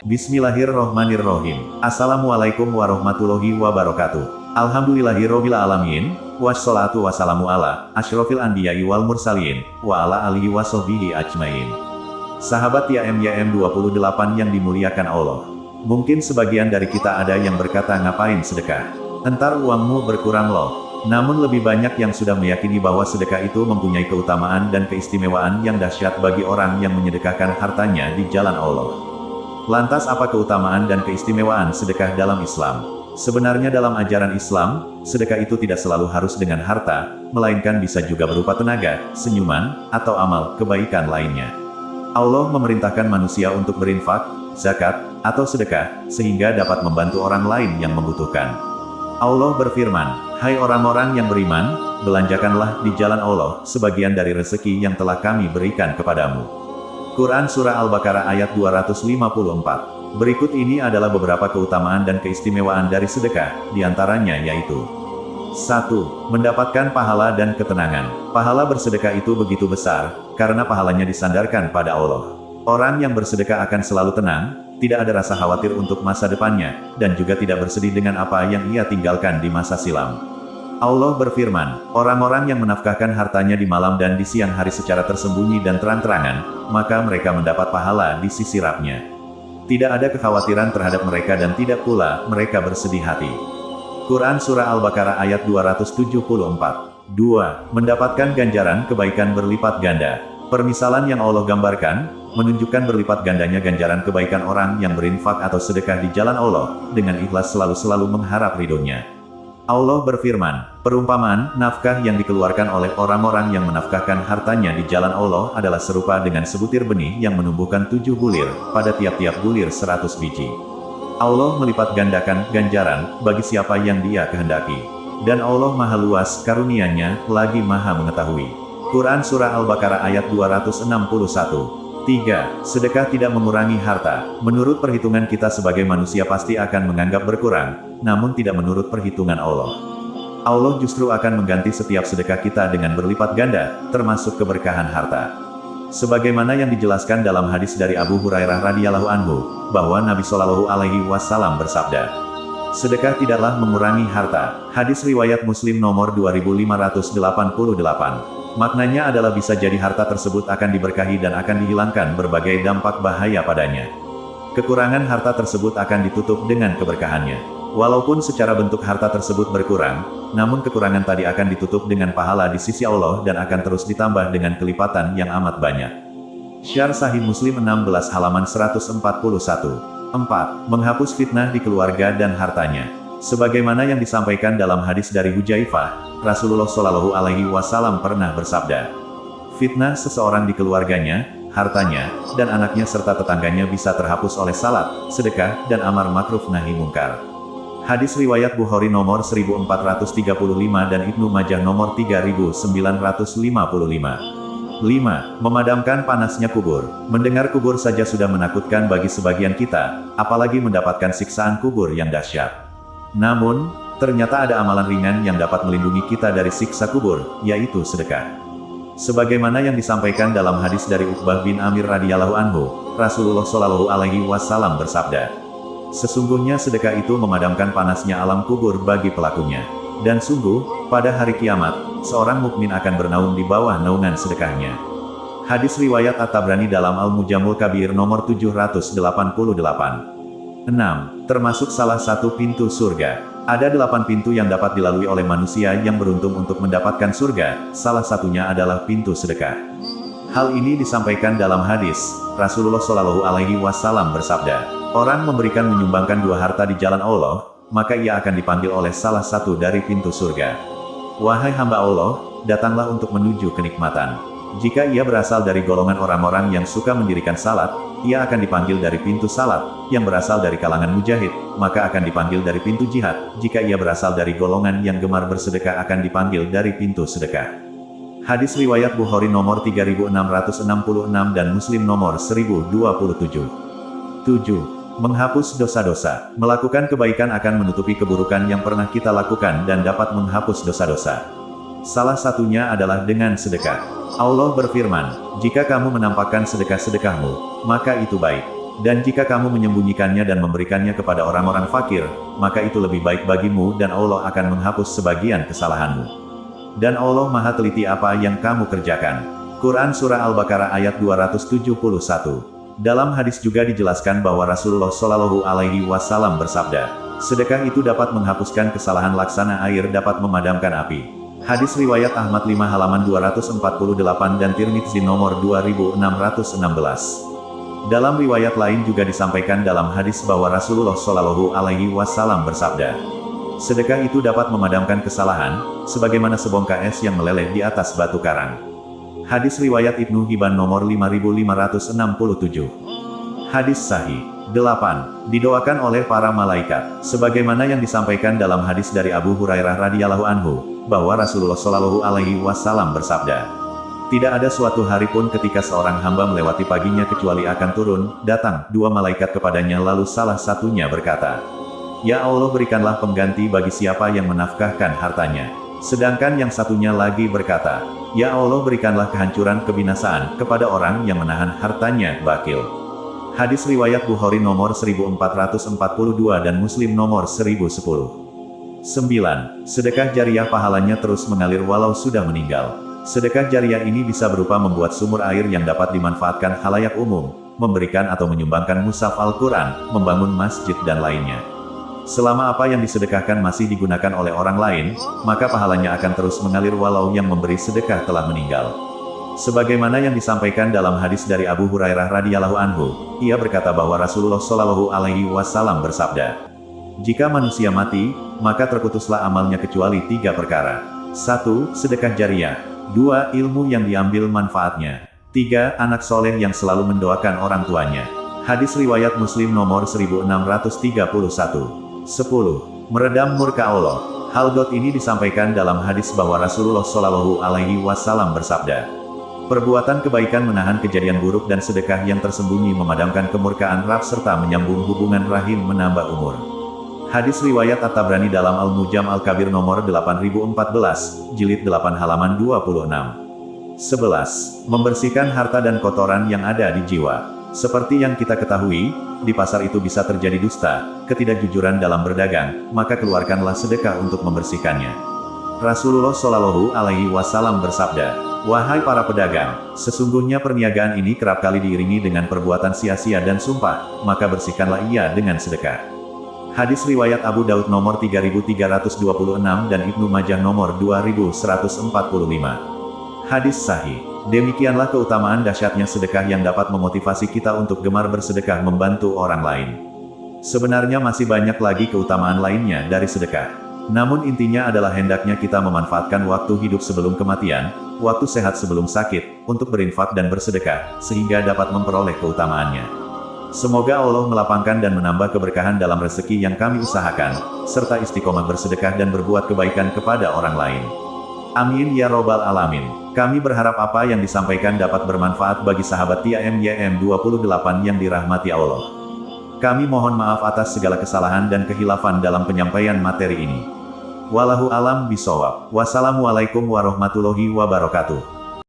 Bismillahirrohmanirrohim. Assalamualaikum warahmatullahi wabarakatuh. Alhamdulillahirobbil alamin, wassalatu wassalamu ala asyrofil anbiya'i wal mursalin, wa ala alihi wa sahbihi ajmain. Sahabat YM 28 yang dimuliakan Allah. Mungkin sebagian dari kita ada yang berkata ngapain sedekah? Entar uangmu berkurang loh. Namun lebih banyak yang sudah meyakini bahwa sedekah itu mempunyai keutamaan dan keistimewaan yang dahsyat bagi orang yang menyedekahkan hartanya di jalan Allah. Lantas apa keutamaan dan keistimewaan sedekah dalam Islam? Sebenarnya dalam ajaran Islam, sedekah itu tidak selalu harus dengan harta, melainkan bisa juga berupa tenaga, senyuman, atau amal kebaikan lainnya. Allah memerintahkan manusia untuk berinfak, zakat, atau sedekah, sehingga dapat membantu orang lain yang membutuhkan. Allah berfirman, "Hai orang-orang yang beriman, belanjakanlah di jalan Allah sebagian dari rezeki yang telah kami berikan kepadamu." Quran Surah Al-Baqarah ayat 254. Berikut ini adalah beberapa keutamaan dan keistimewaan dari sedekah, diantaranya yaitu 1. Mendapatkan pahala dan ketenangan. Pahala bersedekah itu begitu besar, karena pahalanya disandarkan pada Allah. Orang yang bersedekah akan selalu tenang, tidak ada rasa khawatir untuk masa depannya, dan juga tidak bersedih dengan apa yang ia tinggalkan di masa silam. Allah berfirman, orang-orang yang menafkahkan hartanya di malam dan di siang hari secara tersembunyi dan terang-terangan, maka mereka mendapat pahala di sisi Rabb-Nya. Tidak ada kekhawatiran terhadap mereka dan tidak pula mereka bersedih hati. Quran Surah Al-Baqarah ayat 274. 2. Mendapatkan ganjaran kebaikan berlipat ganda. Permisalan yang Allah gambarkan, menunjukkan berlipat gandanya ganjaran kebaikan orang yang berinfak atau sedekah di jalan Allah, dengan ikhlas selalu mengharap ridhonya. Allah berfirman, perumpamaan nafkah yang dikeluarkan oleh orang-orang yang menafkahkan hartanya di jalan Allah adalah serupa dengan sebutir benih yang menumbuhkan 7 bulir, pada tiap-tiap bulir 100 biji. Allah melipat gandakan ganjaran bagi siapa yang Dia kehendaki. Dan Allah maha luas karunia-Nya, lagi maha mengetahui. Quran Surah Al-Baqarah ayat 261. 3. Sedekah tidak mengurangi harta. Menurut perhitungan kita sebagai manusia pasti akan menganggap berkurang, namun tidak menurut perhitungan Allah. Allah justru akan mengganti setiap sedekah kita dengan berlipat ganda, termasuk keberkahan harta. Sebagaimana yang dijelaskan dalam hadis dari Abu Hurairah radhiyallahu anhu, bahwa Nabi Shallallahu alaihi wasallam bersabda, sedekah tidaklah mengurangi harta. Hadis riwayat Muslim nomor 2588. Maknanya adalah bisa jadi harta tersebut akan diberkahi dan akan dihilangkan berbagai dampak bahaya padanya. Kekurangan harta tersebut akan ditutup dengan keberkahannya. Walaupun secara bentuk harta tersebut berkurang, namun kekurangan tadi akan ditutup dengan pahala di sisi Allah dan akan terus ditambah dengan kelipatan yang amat banyak. Syarh Sahih Muslim 16 halaman 141. 4. Menghapus fitnah di keluarga dan hartanya. Sebagaimana yang disampaikan dalam hadis dari Hujaifah, Rasulullah Shallallahu alaihi wasallam pernah bersabda, fitnah seseorang di keluarganya, hartanya, dan anaknya serta tetangganya bisa terhapus oleh salat, sedekah, dan amar ma'ruf nahi mungkar. Hadis riwayat Bukhari nomor 1435 dan Ibnu Majah nomor 3955. 5. Memadamkan panasnya kubur. Mendengar kubur saja sudah menakutkan bagi sebagian kita, apalagi mendapatkan siksaan kubur yang dahsyat. Namun, ternyata ada amalan ringan yang dapat melindungi kita dari siksa kubur, yaitu sedekah. Sebagaimana yang disampaikan dalam hadis dari Uqbah bin Amir radhiyallahu anhu, Rasulullah Shallallahu alaihi wasallam bersabda, sesungguhnya sedekah itu memadamkan panasnya alam kubur bagi pelakunya. Dan sungguh, pada hari kiamat, seorang mukmin akan bernaung di bawah naungan sedekahnya. Hadis riwayat At-Tabrani dalam Al-Mujamul Kabir nomor 788. 6. Termasuk salah satu pintu surga. Ada 8 pintu yang dapat dilalui oleh manusia yang beruntung untuk mendapatkan surga, salah satunya adalah pintu sedekah. Hal ini disampaikan dalam hadis, Rasulullah Shallallahu alaihi wasallam bersabda, orang memberikan menyumbangkan 2 harta di jalan Allah, maka ia akan dipanggil oleh salah satu dari pintu surga. Wahai hamba Allah, datanglah untuk menuju kenikmatan. Jika ia berasal dari golongan orang-orang yang suka mendirikan salat, ia akan dipanggil dari pintu salat. Yang berasal dari kalangan mujahid, maka akan dipanggil dari pintu jihad. Jika ia berasal dari golongan yang gemar bersedekah akan dipanggil dari pintu sedekah. Hadis riwayat Bukhari nomor 3666 dan Muslim nomor 1027. 7. Menghapus dosa-dosa. Melakukan kebaikan akan menutupi keburukan yang pernah kita lakukan dan dapat menghapus dosa-dosa. Salah satunya adalah dengan sedekah. Allah berfirman, jika kamu menampakkan sedekah-sedekahmu, maka itu baik. Dan jika kamu menyembunyikannya dan memberikannya kepada orang-orang fakir, maka itu lebih baik bagimu dan Allah akan menghapus sebagian kesalahanmu. Dan Allah Maha teliti apa yang kamu kerjakan. Quran Surah Al-Baqarah ayat 271. Dalam hadis juga dijelaskan bahwa Rasulullah Shallallahu Alaihi Wasallam bersabda, sedekah itu dapat menghapuskan kesalahan laksana air dapat memadamkan api. Hadis riwayat Ahmad 5 halaman 248 dan Tirmidzi nomor 2616. Dalam riwayat lain juga disampaikan dalam hadis bahwa Rasulullah Shallallahu Alaihi Wasallam bersabda, sedekah itu dapat memadamkan kesalahan, sebagaimana sebongkah es yang meleleh di atas batu karang. Hadis riwayat Ibnu Hibban nomor 5567. Hadis sahih. 8. Didoakan oleh para malaikat, sebagaimana yang disampaikan dalam hadis dari Abu Hurairah radhiyallahu anhu, bahwa Rasulullah Shallallahu Alaihi Wasallam bersabda, tidak ada suatu hari pun ketika seorang hamba melewati paginya kecuali akan turun, datang, dua malaikat kepadanya lalu salah satunya berkata, ya Allah berikanlah pengganti bagi siapa yang menafkahkan hartanya. Sedangkan yang satunya lagi berkata, ya Allah berikanlah kehancuran kebinasaan kepada orang yang menahan hartanya bakil. Hadis riwayat Bukhari nomor 1442 dan Muslim nomor 1010. 9. Sedekah jariah pahalanya terus mengalir walau sudah meninggal. Sedekah jariah ini bisa berupa membuat sumur air yang dapat dimanfaatkan khalayak umum, memberikan atau menyumbangkan mushaf Al-Quran, membangun masjid dan lainnya. Selama apa yang disedekahkan masih digunakan oleh orang lain, maka pahalanya akan terus mengalir walau yang memberi sedekah telah meninggal. Sebagaimana yang disampaikan dalam hadis dari Abu Hurairah radhiyallahu anhu, ia berkata bahwa Rasulullah Shallallahu Alaihi Wasallam bersabda, jika manusia mati, maka terputuslah amalnya kecuali 3 perkara. 1. Sedekah jariah. 2. Ilmu yang diambil manfaatnya. 3. Anak soleh yang selalu mendoakan orang tuanya. Hadis riwayat Muslim nomor 1631. 10. Meredam murka Allah. Hal ini disampaikan dalam hadis bahwa Rasulullah Shallallahu Alaihi Wasallam bersabda, perbuatan kebaikan menahan kejadian buruk dan sedekah yang tersembunyi memadamkan kemurkaan Rabb serta menyambung hubungan rahim menambah umur. Hadis riwayat At-Tabrani dalam Al-Mujam Al-Kabir nomor 8014, jilid 8 halaman 26. 11. Membersihkan harta dan kotoran yang ada di jiwa. Seperti yang kita ketahui, di pasar itu bisa terjadi dusta, ketidakjujuran dalam berdagang, maka keluarkanlah sedekah untuk membersihkannya. Rasulullah Shallallahu Alaihi Wasallam bersabda, wahai para pedagang, sesungguhnya perniagaan ini kerap kali diiringi dengan perbuatan sia-sia dan sumpah, maka bersihkanlah ia dengan sedekah. Hadis riwayat Abu Daud nomor 3326 dan Ibnu Majah nomor 2145. Hadis sahih. Demikianlah keutamaan dahsyatnya sedekah yang dapat memotivasi kita untuk gemar bersedekah membantu orang lain. Sebenarnya masih banyak lagi keutamaan lainnya dari sedekah. Namun intinya adalah hendaknya kita memanfaatkan waktu hidup sebelum kematian, waktu sehat sebelum sakit, untuk berinfak dan bersedekah, sehingga dapat memperoleh keutamaannya. Semoga Allah melapangkan dan menambah keberkahan dalam rezeki yang kami usahakan, serta istiqomah bersedekah dan berbuat kebaikan kepada orang lain. Amin ya robbal alamin. Kami berharap apa yang disampaikan dapat bermanfaat bagi sahabat TIMYM 28 yang dirahmati Allah. Kami mohon maaf atas segala kesalahan dan kehilafan dalam penyampaian materi ini. Wallahu alam bisawab. Wassalamualaikum warahmatullahi wabarakatuh.